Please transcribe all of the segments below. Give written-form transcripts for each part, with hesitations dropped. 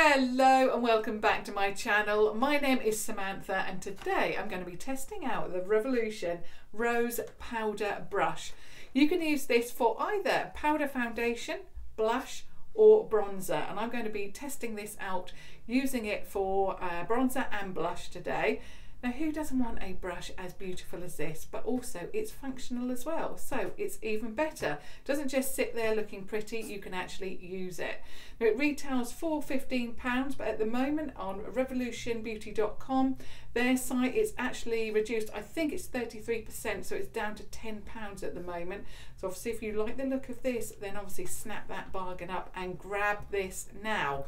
Hello and welcome back to my channel. My name is Samantha and today I'm going to be testing out the Revolution Rose Powder Brush. You can use this for either powder foundation, blush or bronzer, and I'm going to be testing this out using it for bronzer and blush today. Now, who doesn't want a brush as beautiful as this, but also it's functional as well, so it's even better. It doesn't just sit there looking pretty, you can actually use it. Now, it retails for £15, but at the moment on revolutionbeauty.com, their site is actually reduced. I think it's 33%, so it's down to £10 at the moment. So obviously if you like the look of this, then obviously snap that bargain up and grab this now.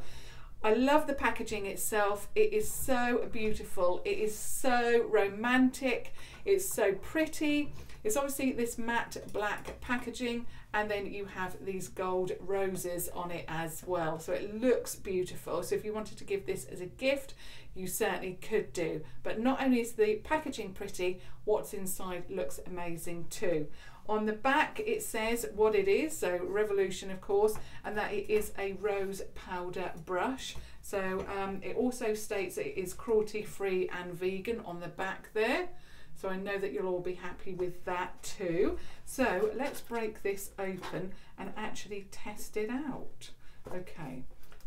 I love the packaging itself. It is so beautiful. It is so romantic. It's so pretty. It's obviously this matte black packaging, and then you have these gold roses on it as well. So it looks beautiful. So if you wanted to give this as a gift, you certainly could do. But not only is the packaging pretty, what's inside looks amazing too. On the back it says what it is, so Revolution of course, and that it is a rose powder brush. So it also states that it is cruelty free and vegan on the back there. So I know that you'll all be happy with that too. So let's break this open and actually test it out. Okay,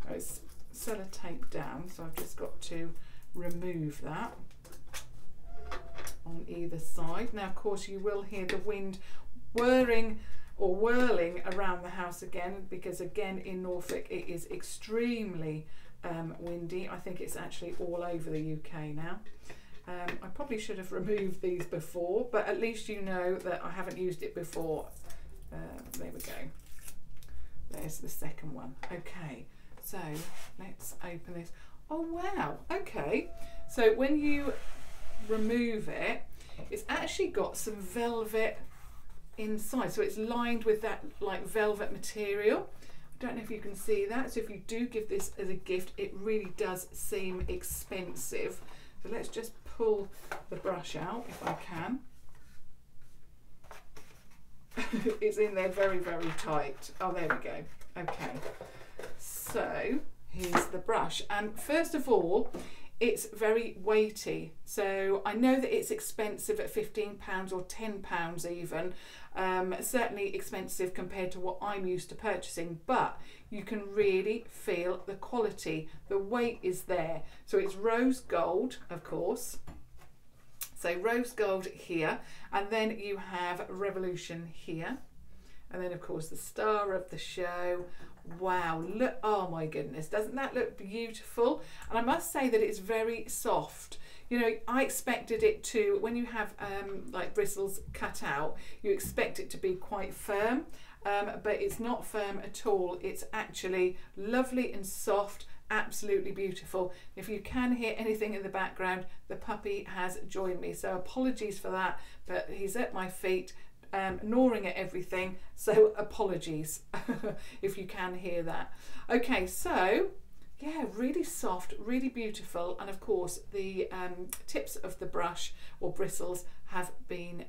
it's sellotape down, so I've just got to remove that on either side. Now of course you will hear the wind whirring or whirling around the house again, because again in Norfolk it is extremely windy. I think it's actually all over the UK now. I probably should have removed these before, but at least you know that I haven't used it before. There we go. There's the second one. Okay, so let's open this. Oh wow, okay. So when you remove it, it's actually got some velvet inside, so it's lined with that like velvet material. I don't know if you can see that. So if you do give this as a gift, it really does seem expensive. So let's just pull the brush out if I can. It's in there very, very tight. Oh, there we go. Okay, so here's the brush, and first of all, it's very weighty. So I know that it's expensive at £15 or £10 even, certainly expensive compared to what I'm used to purchasing, but you can really feel the quality. The weight is there. So it's rose gold, of course. So rose gold here, and then you have Revolution here, and then of course the star of the show. Wow, look, oh my goodness, doesn't that look beautiful? And I must say that it's very soft. You know, I expected it to, when you have like bristles cut out, you expect it to be quite firm, but it's not firm at all. It's actually lovely and soft, absolutely beautiful. If you can hear anything in the background, the puppy has joined me, so apologies for that, but he's at my feet gnawing at everything, so apologies if you can hear that. Okay, so yeah, really soft, really beautiful, and of course the tips of the brush or bristles have been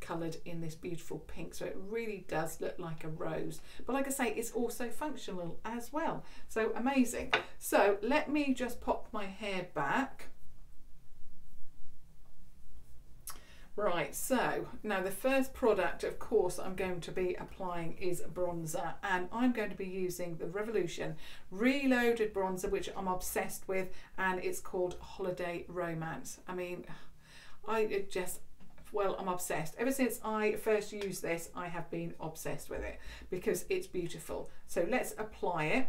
coloured in this beautiful pink, so it really does look like a rose, but like I say, it's also functional as well, so amazing. So let me just pop my hair back. Right, so now the first product of course I'm going to be applying is bronzer, and I'm going to be using the Revolution Reloaded bronzer, which I'm obsessed with, and it's called Holiday Romance. I mean, I'm obsessed. Ever since I first used this, I have been obsessed with it because it's beautiful. So let's apply it.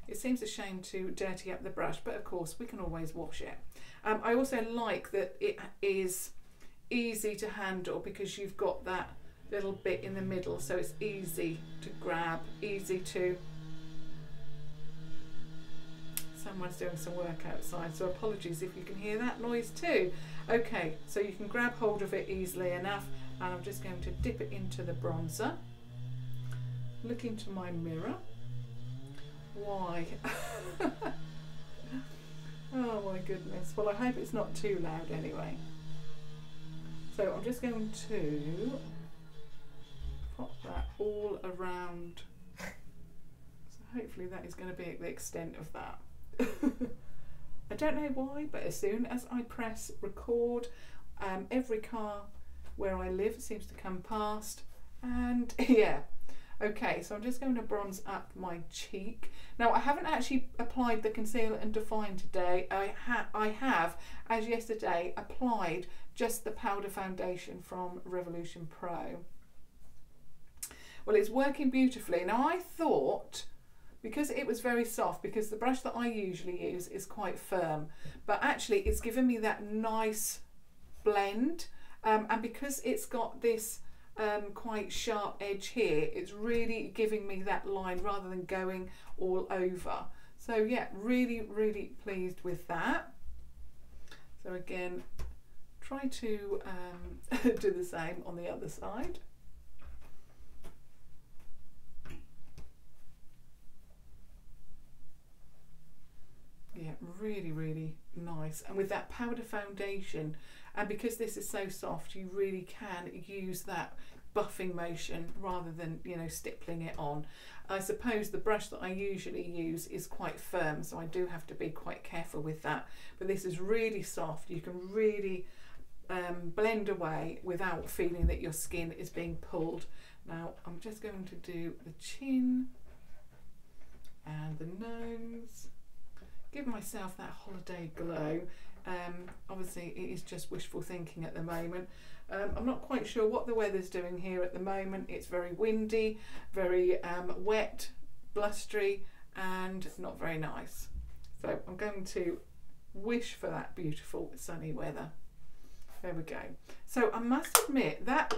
It seems a shame to dirty up the brush, but of course we can always wash it. I also like that it is easy to handle because you've got that little bit in the middle, so it's easy to grab, easy to... Someone's doing some work outside, so apologies if you can hear that noise too. Okay, so you can grab hold of it easily enough, and I'm just going to dip it into the bronzer. Look into my mirror. Why? Oh my goodness. Well, I hope it's not too loud anyway. So I'm just going to pop that all around. So hopefully that is going to be the extent of that. I don't know why, but as soon as I press record, every car where I live seems to come past, and yeah. Okay, so I'm just going to bronze up my cheek. Now, I haven't actually applied the Conceal and Define today. I have, as yesterday, applied just the powder foundation from Revolution Pro. Well, it's working beautifully. Now, I thought, because it was very soft, because the brush that I usually use is quite firm, but actually it's given me that nice blend, and because it's got this quite sharp edge here, it's really giving me that line rather than going all over. So yeah, really pleased with that. So again, try to do the same on the other side. Yeah, really nice. And with that powder foundation, and because this is so soft, you really can use that buffing motion rather than, you know, stippling it on. I suppose the brush that I usually use is quite firm, so I do have to be quite careful with that. But this is really soft. You can really blend away without feeling that your skin is being pulled. Now I'm just going to do the chin and the nose. Give myself that holiday glow. Obviously it is just wishful thinking at the moment. I'm not quite sure what the weather's doing here at the moment. It's very windy, very wet, blustery, and not very nice. So I'm going to wish for that beautiful sunny weather. There we go. So I must admit that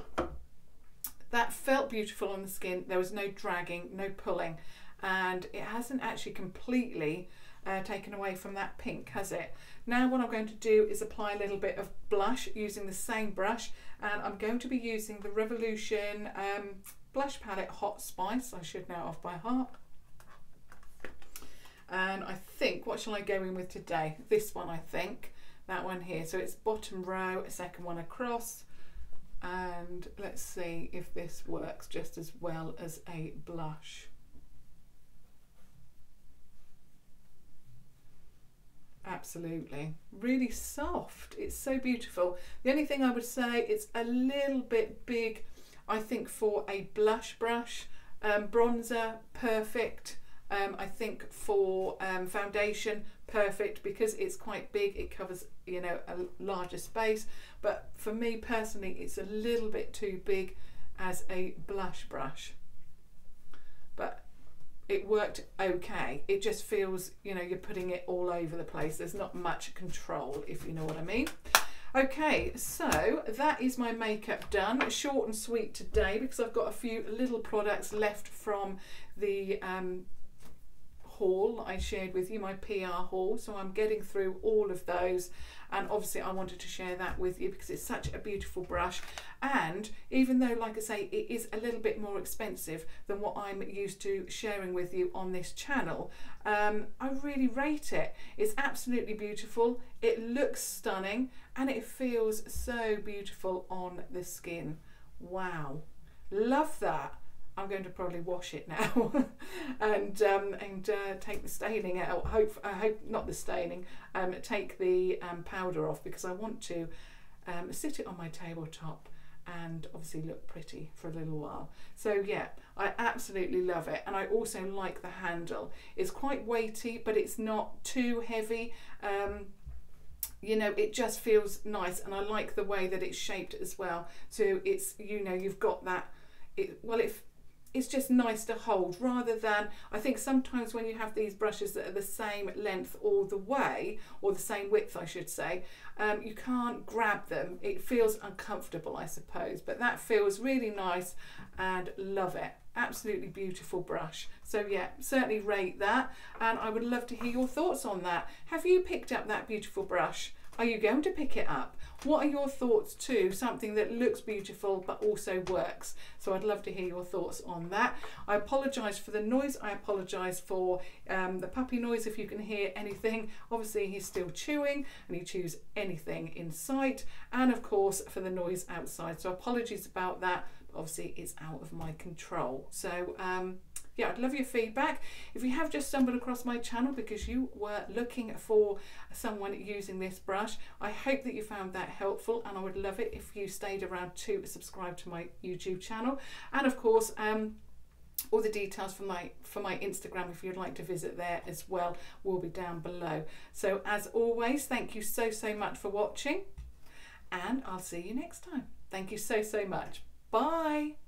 felt beautiful on the skin. There was no dragging, no pulling, and it hasn't actually completely taken away from that pink, has it? Now what I'm going to do is apply a little bit of blush using the same brush, and I'm going to be using the Revolution blush palette Hot Spice. I should know off by heart. And I think, what shall I go in with today? This one, I think. That one here. So it's bottom row, a second one across. And let's see if this works just as well as a blush. Absolutely, really soft. It's so beautiful. The only thing I would say, it's a little bit big, I think, for a blush brush. Bronzer, perfect. I think for foundation, perfect, because it's quite big. It covers, you know, a larger space. But for me personally, it's a little bit too big as a blush brush. But it worked okay. It just feels, you know, you're putting it all over the place. There's not much control, if you know what I mean. Okay, so that is my makeup done. Short and sweet today, because I've got a few little products left from the haul I shared with you, my PR haul. So I'm getting through all of those, and obviously I wanted to share that with you because it's such a beautiful brush. And even though, like I say, it is a little bit more expensive than what I'm used to sharing with you on this channel, I really rate it. It's absolutely beautiful, it looks stunning, and it feels so beautiful on the skin. Wow, love that. I'm going to probably wash it now and take the staining out. I hope not the staining. Take the powder off, because I want to sit it on my tabletop and obviously look pretty for a little while. So yeah, I absolutely love it, and I also like the handle. It's quite weighty, but it's not too heavy. You know, it just feels nice, and I like the way that it's shaped as well. So it's, you know, you've got that. It's just nice to hold, rather than, I think sometimes when you have these brushes that are the same length all the way, or the same width I should say, you can't grab them. It feels uncomfortable, I suppose, but that feels really nice and love it. Absolutely beautiful brush. So yeah, certainly rate that, and I would love to hear your thoughts on that. Have you picked up that beautiful brush? Are you going to pick it up? What are your thoughts too? Something that looks beautiful but also works. So I'd love to hear your thoughts on that. I apologise for the noise. I apologise for the puppy noise if you can hear anything. Obviously he's still chewing, and he chews anything in sight. And of course for the noise outside. So apologies about that. But obviously it's out of my control. So yeah, I'd love your feedback. If you have just stumbled across my channel because you were looking for someone using this brush, I hope that you found that helpful, and I would love it if you stayed around to subscribe to my YouTube channel. And of course, all the details for my Instagram, if you'd like to visit there as well, will be down below. So as always, thank you so much for watching, and I'll see you next time. Thank you so much. Bye.